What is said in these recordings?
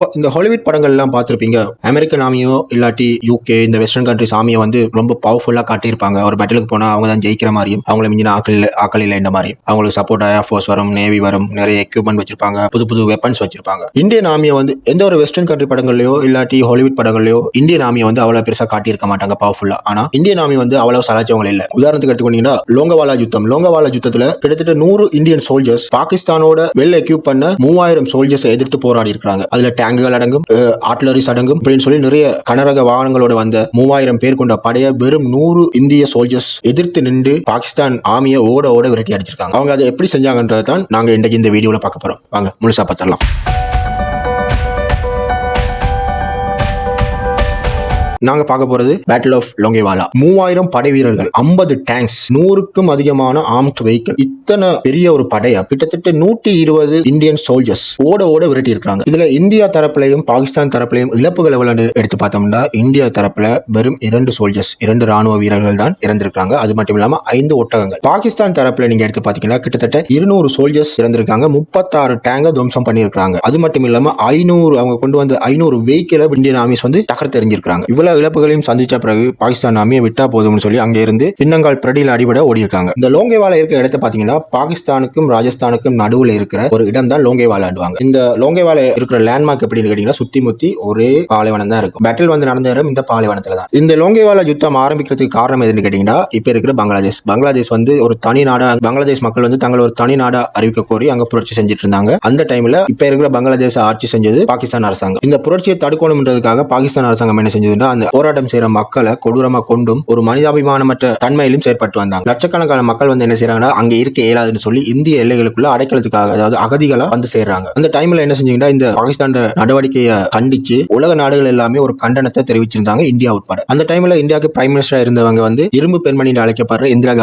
இந்த ஹாலிவுட் படங்கள் எல்லாம் பார்த்துருப்பீங்க. அமெரிக்கன் ஆர்மியோ இல்லாட்டி யூகே இந்த வெஸ்டர்ன் கண்ட்ரிஸ் ஆர்மியை வந்து ரொம்ப பவர்ஃபுல்லா காட்டியிருப்பாங்க. ஒரு பேட்டலுக்கு போனா அவங்க தான் ஜெயிக்கிற மாதிரியும், அவங்கள மிஞ்சின ஆக்கள் இல்லை இந்த மாதிரியும், அவங்களுக்கு சப்போர்ட் ஏர் ஃபோர்ஸ் வரும், நேவி வரும், நிறைய எக்யூப்மெண்ட் வச்சிருப்பாங்க, புது புது வெப்பன்ஸ் வச்சிருப்பாங்க. இந்தியன் ஆர்மியை வந்து எந்த ஒரு வெஸ்டர்ன் கண்ட்ரி படங்கள்லயோ இல்லாட்டி ஹாலிவுட் படங்கள்லயோ இந்தியன் ஆர்மியை வந்து அவ்வளவு பெருசா காட்டியிருக்க மாட்டாங்க பவர்ஃபுல்லா. ஆனா இந்தியன் ஆர்மி வந்து அவ்வளவு சலாச்சவங்க இல்ல. உதாரணத்துக்கு எடுத்துக்கிட்டீங்கன்னா லோங்கவாலா யுத்தத்துல கிட்டத்தட்ட 100 இந்தியன் சோல்ஜர்ஸ் பாகிஸ்தானோட வெல் எக்யூப் பண்ண 3000 சோல்ஜர்ஸ் எதிர்த்து போராடி இருக்காங்க. அதுல டேங்குகள் அடங்கும், ஆர்ட்டிலரிஸ் அடங்கும் அப்படின்னு சொல்லி நிறைய கனரக வாகனங்களோட வந்த 3000 பேர் கொண்ட படைய வெறும் 100 இந்திய சோல்ஜர்ஸ் எதிர்த்து நின்று பாகிஸ்தான் ஆர்மியை ஓட விரட்டி அடிச்சிருக்காங்க. அவங்க அதை எப்படி செஞ்சாங்கன்றதை தான் நாங்க இன்றைக்கு இந்த வீடியோல பார்க்க போறோம். வாங்க முழுசா பார்த்துடலாம். நாங்க பார்க்க போறது பேட்டில் ஆஃப் லோங்கேவாலா. 3000 படை வீரர்கள், 50 டேங்க்ஸ், 100க்கும் அதிகமான ஆர்ம்ட் வெஹிக்கிள், இத்தனை பெரிய ஒரு படையா கிட்டத்தட்ட 120 இந்தியன் சோல்ஜர்ஸ் ஓட விரட்டி இருக்காங்க. இதுல இந்தியா தரப்புலையும் பாகிஸ்தான் தரப்புலையும் இழப்புகள் எவ்வளவு எடுத்து பார்த்தோம்னா, இந்தியா தரப்புல வெறும் 2 சோல்ஜர்ஸ், 2 ராணுவ வீரர்கள் தான் இறந்திருக்காங்க. அது மட்டும் இல்லாம 5 ஒட்டகங்கள். பாகிஸ்தான் தரப்புல நீங்க எடுத்து பாத்தீங்கன்னா கிட்டத்தட்ட 200 சோல்ஜர்ஸ் இறந்திருக்காங்க, 36 டேங்க துவம்சம் பண்ணியிருக்காங்க. அது மட்டும் இல்லாம 500 அவங்க கொண்டு வந்த 500 வெஹிக்கிளை இந்தியன் ஆர்மிஸ் வந்து தகர்த்தெறிஞ்சிருக்காங்க. இவ்வளவு இழப்புகளையும் சந்திச்ச பிறகு பாகிஸ்தான் ஆர்மியை விட்டா போதும்னு சொல்லி அங்க இருந்து பின்னங்கால் பிரடியில் அடிபட ஓடி இருக்காங்க. இந்த லோங்கேவாலா இருக்கிற இடத்தை பாத்தீங்கன்னா பாகிஸ்தானுக்கும் ராஜஸ்தானுக்கும் நடுவுல இருக்கிற ஒரு இடம் தான் லோங்கேவாலாண்டுவாங்க. இந்த லோங்கேவாலா இருக்கிற லேண்ட்மார்க் எப்படின்னு கேட்டீங்கன்னா சுத்தி முத்தி ஒரே பாலைவனம் தான் இருக்கும். பேட்டில் வந்து நடந்த இடம் இந்த பாலைவனத்துல தான். இந்த லோங்கேவாலா யுத்தம் ஆரம்பிக்கிறதுக்கு காரணம் எதுன்னு கேட்டீங்கன்னா, இப்ப இருக்கிற பங்களாதேஷ் வந்து ஒரு தனி நாடா, பங்களாதேஷ் மக்கள் வந்து தங்களை ஒரு தனி நாடா அறிவிக்க கோரி அங்க புரட்சி செஞ்சுட்டு இருந்தாங்க. அந்த டைம்ல இப்ப இருக்கிற பங்களாதேஷ் ஆட்சி செஞ்சது பாகிஸ்தான் அரசாங்கம். இந்த புரட்சியை தடுக்கணும்ன்றதுக்காக பாகிஸ்தான் அரசாங்கம் என்ன செஞ்சதுன்னா, அந்த போராட்டம் செய்யற மக்களை கொடூரமா கொண்டும் ஒரு மனிதாபிமானமற்ற தன்மையிலும் செயற்பட்டு வந்தாங்க. லட்சக்கணக்கான மக்கள் வந்து என்ன செய்யறாங்கன்னா, அங்க இருக்க இயலாதுன்னு சொல்லி இந்திய எல்லைகளுக்குள்ள அடைக்கலத்துக்காக, அதாவது அகதிகளா வந்து சேர்றாங்க. அந்த டைம்ல என்ன செஞ்சீங்கன்னா, இந்த பாகிஸ்தான் நடவடிக்கையை கண்டிச்சு உலக நாடுகள் எல்லாமே ஒரு கண்டனத்தை தெரிவிச்சிருந்தாங்க, இந்தியா உட்பட. அந்த டைம்ல இந்தியாவுக்கு பிரைம் மினிஸ்டரா இருந்தவங்க வந்து இரும்பு பெண்மணி அழைக்கப்படுற இந்திரா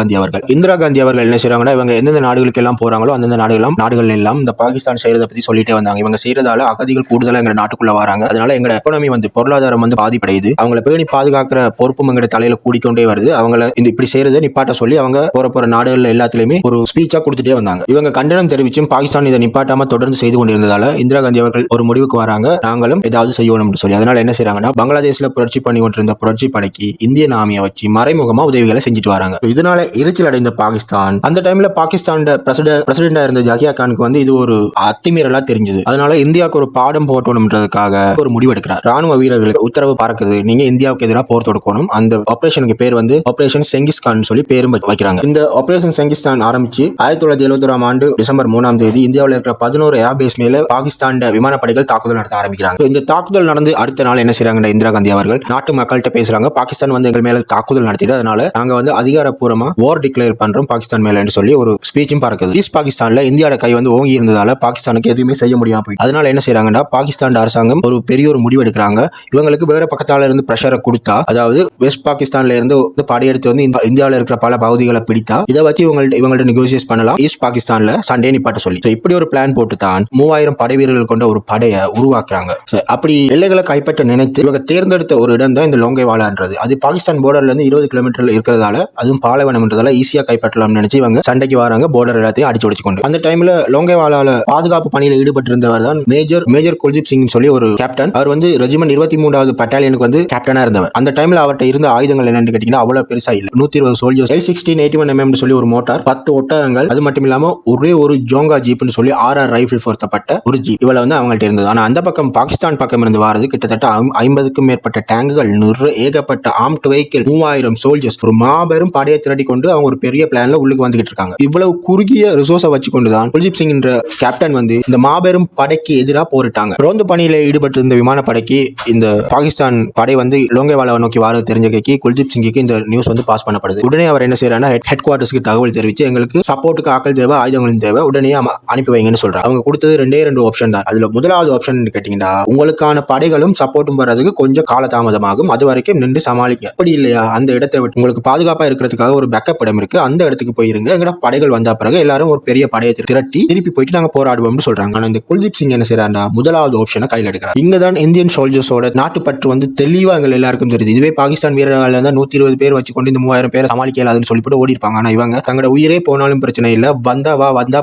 காந்தி அவர்கள் என்ன செய்யறாங்கன்னா, இவங்க எந்தெந்த நாடுகளுக்கு எல்லாம் போறாங்களோ அந்தந்த நாடுகள் எல்லாம் இந்த பாகிஸ்தான் செய்யறதை பத்தி சொல்லிட்டே வந்தாங்க. இவங்க செய்யறதால அகதிகள் கூடுதலா எங்க நாட்டுக்குள்ள வராங்க, அதனால எங்க எக்கானமி வந்து பொருளாதாரம் வந்து பாதிப்படையுது, அவங்களை பேணி பாதுகாக்கிற பொறுப்பும் எங்க தலையில கூடிக்கொண்டே வருது, அவங்களை இந்த இப்படி செய்யறதை நிப்பாட்ட சொல்லி அவங்க போற நாடுகள் எல்லாத்திலுமே ஒரு ஸ்பீச்சா கொடுத்துட்டே வந்தாங்க. இவங்க கண்டனம் தெரிவிச்சும் பாகிஸ்தான் இதை நிப்பாட்டாம தொடர்ந்து செய்து கொண்டிருந்ததால இந்திரா காந்தி அவர்கள் ஒரு முடிவுக்கு வராங்க, நாங்களும் ஏதாவது செய்யணும்னு சொல்லி. அதனால என்ன செய்யறாங்கன்னா, பங்களாதேஷ்ல புரட்சி பண்ணி கொண்டிருந்த புரட்சி படைக்கு இந்தியன் ஆர்மியை வச்சு மறைமுகமா உதவிகளை செஞ்சுட்டு வராங்க. இதனால எரிச்சல் அடைந்த பாகிஸ்தான், அந்த டைம்ல பாகிஸ்தான் பிரசிடென்டா இருந்த ஜக்கியா கானுக்கு வந்து இது ஒரு அத்துமீறலா தெரிஞ்சது. அதனால இந்தியாவுக்கு ஒரு பாடம் போட்டணும்ன்றதுக்காக ஒரு முடிவு எடுக்கிறார். ராணுவ வீரர்களுக்கு உத்தரவு பார்க்குது, நீங்க இந்தியாவுக்கு எதிராக போர் தொடுக்கணும். அந்த ஆபரேஷனுக்கு பேர் வந்து ஆபரேஷன் செங்கிஸ்கான் சொல்லி பேரும் வைக்கிறாங்க. இந்த ஆபரேஷன் செங்கிஸ்கான் ஆரம்பிச்சு 1971 ஆண்டு டிசம்பர் 3ஆம் தேதி இந்தியாவில் இருக்கிற 11 ஏர்பேஸ் மேல பாகிஸ்தான் விமானப்படைகள் தாக்குதல் நடத்த ஆரம்பிக்கிறாங்க. இந்த தாக்குதல் நடந்து அடுத்த நாள் என்ன செய்யறாங்க, இந்திரா காந்தி அவர்கள் நாட்டு மக்கள்கிட்ட பேசுறாங்க, பாகிஸ்தான் வந்து எங்கள் மேல தாக்குதல் நடத்திட்டு, அதனால நாங்க வந்து அதிகாரப்பூர்வமா வார் டிக்ளேர் பண்றோம் பாகிஸ்தான் மேல சொல்லி ஒரு ஸ்பீச்சும் பறக்குது. ஈஸ்ட் பாகிஸ்தான்ல இந்தியாவோட கை வந்து ஓங்கி இருந்ததால பாகிஸ்தானுக்கு எதுவுமே செய்ய முடியாம போயிடுச்சு. அதனால என்ன செய்யறாங்கன்னா, பாகிஸ்தான் அரசாங்கம் ஒரு பெரிய ஒரு முடிவு எடுக்கிறாங்க. இவங்களுக்கு வேற பக்கத்தால இருந்து பிரஷரை கொடுத்தா, அதாவது வெஸ்ட் பாகிஸ்தான்ல இருந்து படையெடுத்து வந்து இந்தியாவில் இருக்கிற பல பகுதிகளை பிடித்தா இதை வச்சு இவங்கள்ட்ட நெகோசியேட் பண்ணலாம் ஈஸ்ட் பாகிஸ்தான்ல சண்டே நிப்பாட்ட சொல்லி. இப்படி ஒரு பிளான் போட்டு தான் 3000 படை வீரர்கள் கொண்ட ஒரு படையை உருவாக்குறாங்க. அப்படி எல்லைகளை கைப்பற்ற நினைத்து இவங்க தேர்ந்தெடுத்த ஒரு இடம் தான் இந்த லோங்கேவாலான்றது. அது பாகிஸ்தான் போர்டர்ல இருந்து 20 கிலோமீட்டர்ல இருக்கிறதால, அதுவும் பாலைவனம்ன்றதால ஈஸியா கைப்பற்றலாம்னு நினைச்சு இவங்க சண்டைக்கு வராங்க, போர்டர் எல்லாத்தையும் அடிச்சு உடைச்சு கொண்டு. அந்த டைம்ல லோங்கேவாலால பாதுகாப்பு பணியில் ஈடுபட்டு இருந்தவர் தான் மேஜர் குல்தீப் சிங் சொல்லி ஒரு கேப்டன். அவர் வந்து ரெஜிமெண்ட் 23வது பட்டாலியனுக்கு வந்து கேப்டனா இருந்தவர். அந்த டைம்ல அவர்கிட்ட இருந்த ஆயுதங்கள் என்னன்னு கேட்டீங்கன்னா அவ்வளவு பெருசா இல்ல. 120 சோல்ஜர்ஸ், L16-81mm சொல்லி ஒரு மோட்டார், 10 ஒட்டகங்கள், அது மட்டும் இல்லாம ஒரே ஒரு ஜோங்கா ஜீப்னு சொல்லி 6 ரைபிள் பொருத்தப்பட்ட ஒரு ஜீப் இவ்வளவு வந்து அவங்கள்ட்ட இருந்தது. ஆனா அந்த பக்கம் பாகிஸ்தான் பக்கம் இருந்து வாரது கிட்டத்தட்ட 50க்கும் மேற்பட்ட டேங்குகள், ஏகப்பட்ட ஆர்ம்ட் வெஹிக்கிள், 3000 சோல்ஜர்ஸ், ஒரு மாபெரும் படையை திரட்டி கொண்டு அவங்க ஒரு பெரிய பிளான்ல உள்ளுக்கு வந்துகிட்டு இருக்காங்க. இவ்வளவு குறுகிய ரிசோர்ஸை வச்சு கொண்டுதான் குல்தீப் சிங் என்ற கேப்டன் வந்து இந்த மாபெரும் படைக்கு எதிராக போரிட்டாங்க. ரோந்து பணியில ஈடுபட்டு இருந்த விமானப்படைக்கு இந்த பாகிஸ்தான் படை வந்து லோங்கேவாலாவை நோக்கி வாரது தெரிஞ்ச குல்தீப் சிங்கிக்கு இந்த நியூஸ் வந்து பாஸ் பண்ணப்படுது. உடனே அவர் என்ன செய்யறாருன்னா, ஹெட் குவார்டர்ஸ்க்கு தகவல் தெரிவிச்சு எங்களுக்கு சப்போர்ட்டுக்கு ஆட்கள் தேவை, ஆயுதங்களும் தேவை, உடனே அனுப்பி வைங்கன்னு சொல்றாங்க. அவங்க கொடுத்தது 2 ஆப்ஷன் தான். அதுல முதலாவது ஆப்ஷன் கேட்டீங்கன்னா, உங்களுக்கான படைகளும் சப்போர்ட்டும் வர்றதுக்கு கொஞ்சம் காலதாமதமாகும், அது வரைக்கும் நின்று சமாளிக்க. அப்படி இல்லையா, அந்த இடத்தை விட்டு உங்களுக்கு பாதுகாப்பா இருக்கிறதுக்காக ஒரு பேக்கப் இடம் இருக்கு, அந்த இடத்துக்கு போயிருங்க, எங்கட படைகள் வந்த பிறகு எல்லாரும் ஒரு பெரிய படையை திரட்டி திருப்பி போயிட்டு நாங்க போராடுவோம்னு சொல்றாங்க. ஆனா இந்த குல்தீப் சிங் என்ன செய்யறாருன்னா, முதலாவது ஆப்ஷனை கையில் எடுக்கிறார். இங்கதான் இந்தியன் சோல்ஜர்ஸோட நாட்டுப்பற்று வந்து தெளிவா தெளிவா எங்க எல்லாருக்கும் தெரியுது. இதுவே பாகிஸ்தான் வீரர்கள் இருந்தா 120 பேர் வச்சுக்கொண்டு இந்த 3000 பேரை சமாளிக்க இயலாதுன்னு சொல்லி போட்டு ஓடி இருப்பாங்க. ஆனா இவங்க தங்களோட உயிரே போனாலும் பிரச்சனை இல்ல, வந்தா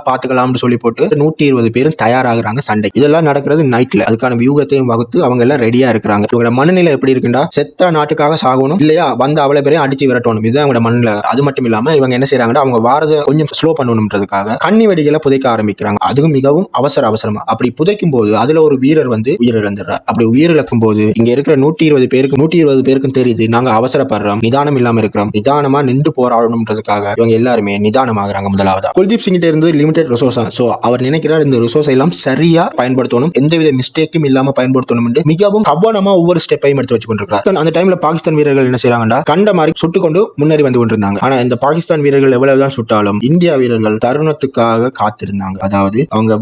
பாத்துக்கலாம்னு சொல்லி போட்டு 120 பேரும் தயாராகிறாங்க சண்டை. இதெல்லாம் நடக்கிறது நைட்ல. அதுக்கான வியூகத்தையும் வகுத்து அவங்க எல்லாம் ரெடியா இருக்கிறாங்க. இவங்க மனநிலை எப்படி இருக்குன்னா, செத்தா நாட்டுக்காக சாகணும், இல்லையா வந்து அவ்வளவு பேரையும் அடிச்சு விரட்டணும், இதுதான் அவங்க மனநிலை. அது மட்டும் இல்லாம இவங்க என்ன செய்யறாங்கன்னா, அவங்க வாரத கொஞ்சம் ஸ்லோ பண்ணணும்ன்றதுக்காக கண்ணி வெடிகளை புதைக்க ஆரம்பிக்கிறாங்க. அதுவும் மிகவும் அவசரமா. அப்படி புதைக்கும் போது அதுல ஒரு வீரர் வந்து உயிரிழந்துடுறார். அப்படி உயிரிழக்கும் போது இங்க இருக்கிற 120 பேருக்கும் தெரியுது, நாங்க அவசரப்படுறோம், நிதானம் இல்லாம இருக்கிறோம், நிதானமா நின்று போராடணும்ன்றதுக்காக இவங்க எல்லாருமே நிதானமாகறாங்க. முதலாவது குல்தீப் சிங் இருந்து லிமிடெட் ரிசோர்ஸ், சோ அவர் நினைக்கிறார் இந்த ரிசோர்ஸ் எல்லாம் சரியா பயன்படுத்தணும், எந்தவித மிஸ்டேக்கும் இல்லாம பயன்படுத்தணும் என்று மிகவும் கவனமா ஒவ்வொரு ஸ்டெப்பையும் எடுத்து வச்சு கொண்டிருக்கிறார். அந்த டைம்ல பாகிஸ்தான் வீரர்கள் என்ன செய்யறாங்கன்னா, கண்ட மாதிரி சுட்டுக்கொண்டு முன்னேறி வந்து கொண்டிருந்தாங்க. ஆனா இந்த பாகிஸ்தான் வீரர்கள் எவ்வளவுதான் சுட்டாலும் இந்தியா வீரர்கள் தருணத்துக்காக காத்திருந்தாங்க. அதாவது அவங்க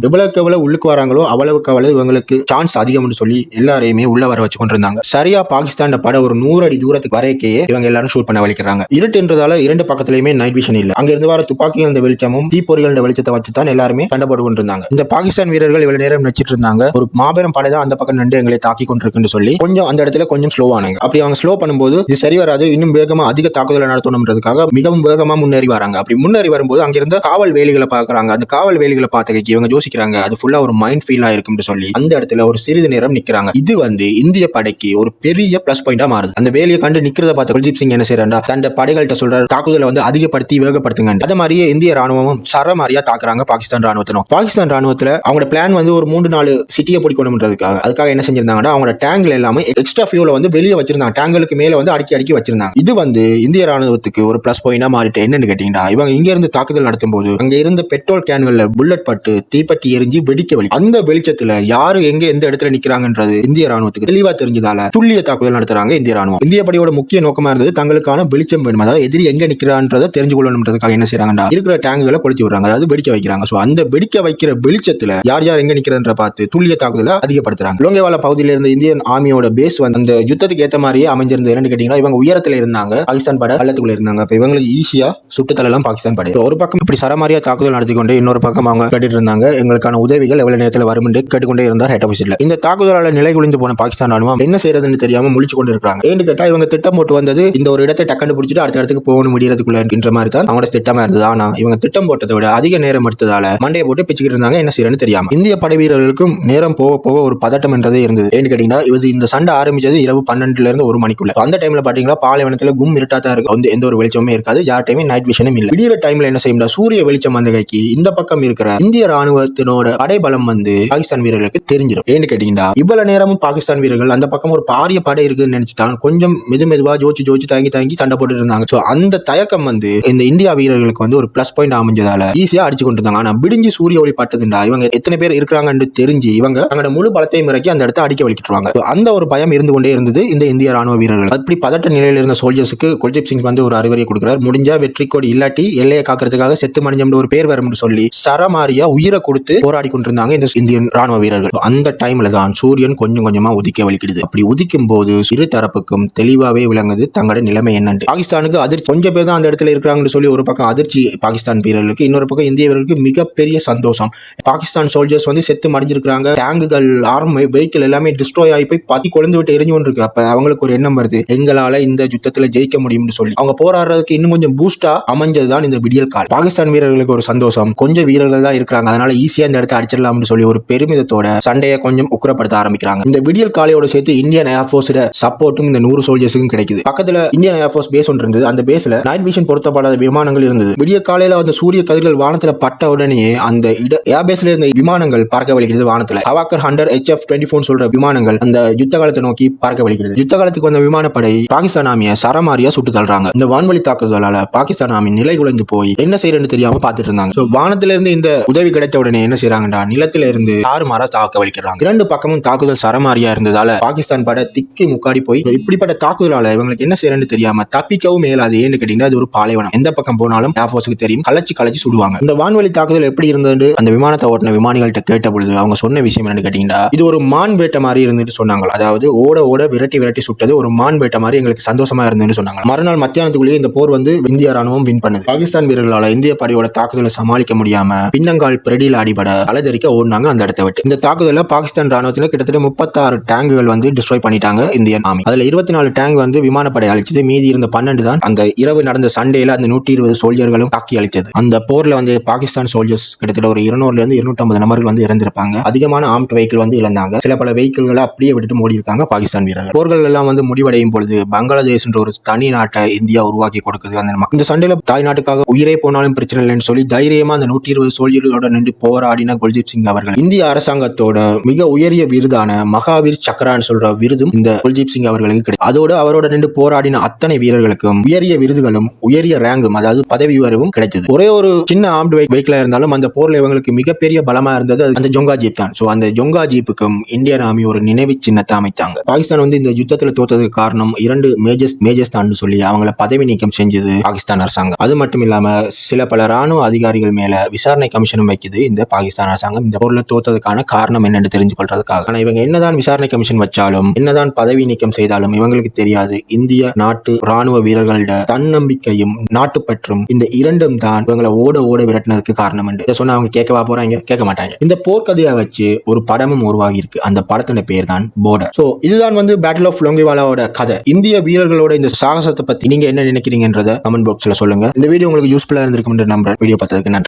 எவ்வளவு உள்ளுக்கு வராங்களோ அவ்வளவுக்கு அவ்வளவு இவங்களுக்கு சான்ஸ் அதிகம் சொல்லி எல்லாரையுமே உள்ள வர வச்சு கொண்டிருந்தாங்க. சரியா பாகிஸ்தான் பட ஒரு 100 அடி தூரத்துக்கு வரைக்கே இவங்க எல்லாரும் ஷூட் பண்ண வலிக்கிறாங்க. இருட்டுன்றதால இரண்டு பக்கத்திலுமே நைட் விஷன் இல்ல. அங்க இருந்து வர துப்பாக்கி அந்த வெளிச்சமும் தீப்பொறிகள் வெளிச்சத்தை வச்சுதான் எல்லாருமே கண்டபட்டு கொண்டிருந்தாங்க. இந்த பாகிஸ்தான் வீரர்கள் இவ்வளவு நேரம் நினைச்சிட்டு இருந்தாங்க, ஒரு மாபெரும் படை தான் அந்த பக்கம் நின்று எங்களை தாக்கி கொண்டிருக்குன்னு சொல்லி கொஞ்சம் அந்த இடத்துல கொஞ்சம் ஸ்லோ ஆனாங்க. அப்படி அவங்க ஸ்லோ பண்ணும்போது இது சரி வராது, இன்னும் வேகமா அதிக தாக்குதலை நடத்தணும்ன்றதுக்காக மிகவும் வேகமா முன்னேறி வராங்க. அப்படி முன்னேறி வரும்போது அங்கிருந்த காவல் வேலிகளை பாக்குறாங்க. அந்த காவல் வேலிகளை பார்த்துக்கு இவங்க யோசிக்கிறாங்க, அது ஃபுல்லா ஒரு மைண்ட் ஃபீலா இருக்கும்னு சொல்லி அந்த இடத்துல ஒரு சிறிது நேரம் நிக்கிறாங்க. இது வந்து இந்திய படைக்கு ஒரு பெரிய பிளஸ் பாயிண்டா மாறுது. அந்த வேலையை கண்டு நிக்கிறத பார்த்த குல்தீப் சிங் என்ன செய்யறாண்டா, தன் படைகள்கிட்ட சொல்றாரு, தாக்குதலை வந்து அதிகப்படுத்தி வேகப்படுத்துங்க. அது மாதிரியே இந்திய ராணுவமும் சரமாரியா தாக்குறாங்க பாகிஸ்தான் ராணுவத்தினர். பாகிஸ்தான் ராணுவத்துல அவங்களோட பிளான் வந்து ஒரு 3-4 சிட்டியை பிடிக்கணும்ன்றதுக்காக அதுக்காக என்ன செஞ்சிருந்தாங்கன்னா, அவங்களோட டேங்க்ல எல்லாமே எக்ஸ்ட்ரா ஃபியூல வந்து வெளியே வச்சிருந்தாங்க. டேங்களுக்கு மேல வந்து அடுக்கி வச்சிருந்தாங்க. இது வந்து இந்திய ராணுவத்துக்கு ஒரு பிளஸ் பாயிண்டா மாறிட்டு என்னன்னு கேட்டீங்கன்னா, இவங்க இங்க இருந்து தாக்குதல் நடத்தும் போது அங்க இருந்த பெட்ரோல் கேன்கள்ல புல்லட் பட்டு தீப்பட்டி எரிஞ்சு வெடிக்க வழி. அந்த வெளிச்சத்துல யாரு எங்க எந்த இடத்துல நிக்கிறாங்கன்றது இந்திய ராணுவத்துக்கு தெளிவா தெரிஞ்சதால துல்லிய தாக்குதல் நடத்துறாங்க இந்திய ராணுவம். இந்திய படையோட முக்கிய நோக்கமா இருந்தது தங்களுக்கான வெளிச்சம் வேணும், அதாவது எதிரி எங்க நிக்கிறான்றதை தெரிஞ்சு கொள்ளணும்ன்றதுக்காக என்ன செய்யறாங்கன்னா, இருக்கிற டேங்குகளை கொளுத்தி விடுறாங்க, அதாவது வெடிக்க வைக்கிறாங்க. சோ அந்த வெடிக்க வைக்கிற வெளிச்சத்துல யார் எங்க நிக்கிறன்ற பார்த்து துல்லிய தாக்குதலை அதிகப்படுத்துறாங்க. லோங்கேவாலா பகுதியில இருந்த இந்தியன் ஆர்மியோட பேஸ் வந்து அந்த யுத்தத்துக்கு ஏற்ற மாதிரியே அமைஞ்சிருந்தது. என்னன்னு கேட்டீங்கன்னா, இவங்க உயரத்துல இருந்தாங்க, பாகிஸ்தான் படை பள்ளத்துக்குள்ள இருந்தாங்க. அப்ப இவங்களுக்கு ஈஸியா சுட்டு தள்ளலாம் பாகிஸ்தான் படை. ஒரு பக்கம் இப்படி சரமாரியா தாக்குதல் நடத்தி கொண்டு இன்னொரு பக்கம் அவங்க கேட்டுட்டு இருந்தாங்க, எங்களுக்கான உதவிகள் எவ்வளவு நேரத்தில் வரும் என்று கேட்டுக்கொண்டே இருந்தார் ஹெட் ஆபீஸ்ல. இந்த தாக்குதலால நிலை குலைந்து போன பாகிஸ்தான் ராணுவம் என்ன செய்யறதுன்னு தெரியாம முழிச்சு கொண்டு இருக்காங்க. ஏன்னு கேட்டா, இவங்க திட்டம் போட்டு வந்தது இந்த ஒரு இடத்தை டக்குன்னு பிடிச்சிட்டு அடுத்த இடத்துக்கு போகணும் முடியறதுக்குள்ள என்ற மாதிரி தான் அவங்களோட திட்டமா இருந்தது. ஆனா இவங்க திட்டம் போட்டதை விட அதிக நேரம் எடுத்ததால மண்டையை போட்டு பிச்சுக்கிட்டு இருந்தாங்க, என்ன செய்யறதுன்னு தெரியாம. இந்திய படை வீரர்களுக்கும் நேரம் போக போக ஒரு பதட்டம் என்றதே இருந்தது. ஏன்னு கேட்டீங்கன்னா, இது இந்த சண்டை ஆரம்பிச்சது இரவு 12ல இருந்து 1 மணிக்குள்ள. அந்த டைம்ல பாத்தீங்கன்னா பாலைவனத்துல கும் இருட்டா தான் இருக்கு, எந்த ஒரு வெளிச்சமுமே இருக்காது, யார்ட்டையுமே நைட் விஷனும் இல்ல. விடியற டைம்ல என்ன செய்யும்டா, சூரிய வெளிச்சம் வந்த கைக்கு இந்த பக்கம் இருக்கிற இந்திய ராணுவத்தினோட படைபலம் வந்து பாகிஸ்தான் வீரர்களுக்கு தெரிஞ்சிடும். ஏன்னு கேட்டீங்கன்னா, இவ்வளவு நேரமும் பாகிஸ்தான் வீரர்கள் அந்த பக்கம் ஒரு பாரிய படை இருக்குன்னு நினைச்சுதான் கொஞ்சம் மெதுவா ஜோச்சு தாங்கி சண்டை போட்டு இருந்தாங்க. சோ அந்த தயக்கம் வந்து இந்த இந்தியா வீரர்களுக்கு வந்து ஒரு பிளஸ் பாயிண்ட் அமைஞ்சதால ஈஸியா அடிச்சு கொண்டு இருந்தாங்க. ஆனா விடிஞ்சு சூரிய ஒளி பட்டதுண்டா இவங்க எத்தனை பேர் இருக்கிறாங்கன்னு தெரிஞ்சு இவங்க தங்களோட முழு பலத்தையும் இறக்கி அந்த இடத்தை அடிக்க வலிக்கிட்டுருவாங்க. அந்த ஒரு பயம் இருந்து கொண்டே இருந்தது இந்த இந்திய ராணுவ வீரர்கள். அப்படி பதட்ட நிலையில் இருந்த சோல்ஜர்ஸுக்கு குல்தீப் சிங் வந்து ஒரு அறிவுரை கொடுக்கிறார், முடிஞ்சா வெற்றி கோடி இல்லாட்டி எல்லையை காக்கிறதுக்காக செத்து மணிஞ்சம் ஒரு பேர் வரும் சொல்லி சரமாரியா உயிரை கொடுத்து போராடி கொண்டிருந்தாங்க இந்த இந்தியன் ராணுவ வீரர்கள். அந்த டைம்ல தான் சூரியன் கொஞ்சம் கொஞ்சமா உதிக்க வலிக்கிடுது. அப்படி உதிக்கும் போது இரு தரப்புக்கும் தெளிவாவே விளங்குது தங்களோட நிலைமை என்னன்னு. பாகிஸ்தானுக்கு அதிர்ச்சி, கொஞ்சம் பேர் தான் அந்த இடத்துல இருக்கிறாங்கன்னு சொல்லி ஒரு பக்கம் அதிர்ச்சி பாகிஸ்தான் வீரர்களுக்கு, இன்னொரு பக்கம் இந்திய வீரர்களுக்கு மிகப்பெரிய சந்தோஷம். பாகிஸ்தான் சோல்ஜர்ஸ் வந்து செத்து மடிஞ்சிருக்காங்க, டேங்குகள் ஆர்ம் வெஹிக்கிள் எல்லாமே டிஸ்ட்ராய் ஆகி போய் பத்தி கொழுந்து விட்டு எரிஞ்சு கொண்டு இருக்கு. அப்ப அவங்களுக்கு ஒரு எண்ணம் வருது, எங்களால இந்த யுத்தத்துல ஜெயிக்க முடியும்னு சொல்லி அவங்க போராடுறதுக்கு இன்னும் கொஞ்சம் பூஸ்டா அமைஞ்சதுதான் இந்த விடியல் கால். பாகிஸ்தான் வீரர்களுக்கு ஒரு சந்தோஷம், கொஞ்சம் வீரர்கள் தான் இருக்கிறாங்க, அதனால ஈஸியா இந்த இடத்தை அடிச்சிடலாம்னு சொல்லி ஒரு பெருமிதத்தோட சண்டையை கொஞ்சம் உக்கிரப்படுத்த ஆரம்பிக்கிறாங்க. இந்த விடியல் காலையோட சேர்த்து இந்தியன் ஏர்போர்ஸ் சப்போர்ட்டும் இந்த 100 சோல்ஜர்ஸுக்கும் கிடைக்குது. பக்கத்துல இந்தியன் ஏர்போர்ஸ் பேஸ் ஒன்று இருந்தது, அந்த பேஸ்ல நைட் விஷன் பொருத்தப்படாத விமானங்கள் இருந்தது. விடிய காலையில அந்த சூரிய கதிர்கள் வானத்துல பட்ட உடனே அந்த ஏர் பேஸ்ல இருந்த விமானங்கள் பார்க்க வலிக்கிறது. வானத்துல ஹவாக்கர் ஹண்டர் HF-24 சொல்ற விமானங்கள் அந்த யுத்த காலத்தை நோக்கி பார்க்க வலிக்கிறது. யுத்த காலத்துக்கு வந்த விமானப்படை பாகிஸ்தான் ஆர்மியை சரமாரியா சுட்டு தள்ளுறாங்க. இந்த வான்வழி தாக்குதலால பாகிஸ்தான் ஆர்மி நிலை குலைந்து போய் என்ன செய்யறதுன்னு தெரியாம பாத்துட்டு இருந்தாங்க. வானத்துல இருந்து இந்த உதவி கிடைத்த உடனே என்ன செய்யறாங்கடா, நிலத்தில இருந்து தாறுமாறா தாக்க வலிக்கிறாங்க. இரண்டு பக்கமும் தாக்குதல் சரமாரியா இருந்ததால பாகிஸ்தான் படை திக்கி முக்காடி போய் இப்படிப்பட்ட தாக்குதலால இவங்களுக்கு என்ன செய்யறதுன்னு தெரியாம தப்பிக்கவும் மேலாது. ஏன்னு கேட்டீங்கன்னா, அது ஒரு பாலைவனம், எந்த பக்கம் போனாலும் ஏர்போர்ஸுக்கு தெரியும், கலச்சி சுடுவாங்க. இந்த வான்வழி தாக்குதல் எப்படி இருந்தது அந்த விமானத்தை ஓட்டின விமானிகள்கிட்ட கேட்ட பொழுது அவங்க சொன்ன விஷயம் என்னன்னு கேட்டீங்கன்னா, இது ஒரு மான் வேட்டை மாதிரி இருந்துட்டு சொன்னாங்க. அதாவது ஓட விரட்டி சுட்டது ஒரு மான் வேட்டை மாதிரி எங்களுக்கு சந்தோஷமா இருந்ததுன்னு சொன்னாங்க. மறுநாள் மத்தியானத்துக்குள்ளேயே இந்த போர் வந்து இந்திய ராணுவம் வின் பண்ணுது. பாகிஸ்தான் வீரர்களால இந்திய படையோட தாக்குதலை சமாளிக்க முடியாம பின்னங்கால் பிரடியில் அடிபட அலதரிக்க ஓடினாங்க அந்த இடத்தை விட்டு. இந்த தாக்குதல பாகிஸ்தான் ராணுவத்தில் கிட்டத்தட்ட 36 டேங்குகள் வந்து டிஸ்ட்ராய் பண்ணிட்டாங்க. Indian army. அதுல 24 டேங்க் வந்து விமானப்படை அழிச்சது. மீதி இருந்த 12 தான் அந்த இரவு நடந்த சண்டேல அந்த 120 சோல்ஜர்களும் தாக்கி அழிச்சது. அந்த போர்ல வந்து பாகிஸ்தான் சோல்ஜர்ஸ் கிட்டத்தட்ட ஒரு 200 இருந்து 250 நபர்கள் வந்து இறந்திருப்பாங்க. அதிகமான ஆர்ம்ட் வெஹிக்கிள் வந்து இழந்தாங்க. சில பல வெஹிக்கிள்களை அப்படியே விட்டுட்டு மோடி இருக்காங்க பாகிஸ்தான் வீரர்கள். போர்கள் எல்லாம் வந்து முடிவடையும் பொழுது பங்களாதேஷ் என்ற ஒரு தனி நாட்டை இந்தியா உருவாக்கி கொடுக்குது. இந்த சண்டையில தாய் நாட்டுக்காக உயிரே போனாலும் பிரச்சனை இல்லைன்னு சொல்லி தைரியமா அந்த 120 சோல்ஜர்களோட நின்று போராடின குல்தீப் சிங் அவர்கள் இந்திய அரசாங்கத்தோட மிக உயரிய விருதான மகாவீர் சக்ரான்னு சொல்ற விருதும் இந்த குல்தீப் சிங் அவர்களுக்கு கிடைக்கும். அதோட அவரோட நின்று போராடின அத்தனை வீரர்களுக்கும் உயரிய விருதுகளும் உயரிய ரேங்கும் அதாவது பதவி உயர்வும் கிடைச்சது. ஒரே ஒரு சின்ன ஆர்ம்டு வெஹிக்கிளா இருந்தாலும் அந்த போர்ல இவங்களுக்கு மிகப்பெரிய பலமா இருந்தது அந்த ஜொங்கா ஜீப் தான். சோ அந்த ஜொங்கா ஜீப்புக்கும் இந்தியன் ஆர்மி ஒரு நினைவு சின்னத்தை அமைத்தாங்க. பாகிஸ்தான் வந்து இந்த யுத்தத்துல தோத்ததுக்கு காரணம் 2 மேஜர்ஸ் தான் சொல்லி அவங்கள பதவி நீக்கம் செஞ்சது பாகிஸ்தான் அரசாங்கம். அது மட்டும் இல்லாம சில பல ராணுவ அதிகாரிகள் மேல விசாரணை கமிஷனும் வைக்குது இந்த பாகிஸ்தான் அரசாங்கம் இந்த போர்ல தோத்ததுக்கான காரணம் என்னன்னு தெரிஞ்சு கொள்றதுக்காக. ஆனா இவங்க என்னதான் விசாரணை கமிஷன் வச்சாலும் என்னதான் பதவி நீக்கம் செய்தாலும் இவங்களுக்கு தெரியாது இந்திய நாட்டு ராணுவ வீரர்களோட தன்னம்பிக்கையும் நாட்டுப்பற்றும் இந்த இரண்டும் தான் இவங்களை ஓட விரட்டினதுக்கு காரணம் என்று சொன்னா அவங்க கேட்கவா போறாங்க? கேட்க மாட்டாங்க. இந்த போர்க்கதையை வச்சு ஒரு படமும் உருவாகி இருக்கு. அந்த படத்தோட பேர் தான் பார்டர். சோ இதுதான் வந்து பேட்டில் ஆஃப் லோங்கேவாலாவோட கதை. இந்திய வீரர்களோட இந்த சாகசத்தை பத்தி நீங்க என்ன நினைக்கிறீங்கன்றத கமெண்ட் பாக்ஸ்ல சொல்லுங்க. இந்த வீடியோ உங்களுக்கு யூஸ்ஃபுல்லா இருந்திருக்கும் என்று நம்புறேன். வீடியோ பார்த்ததுக்கு நன்றி.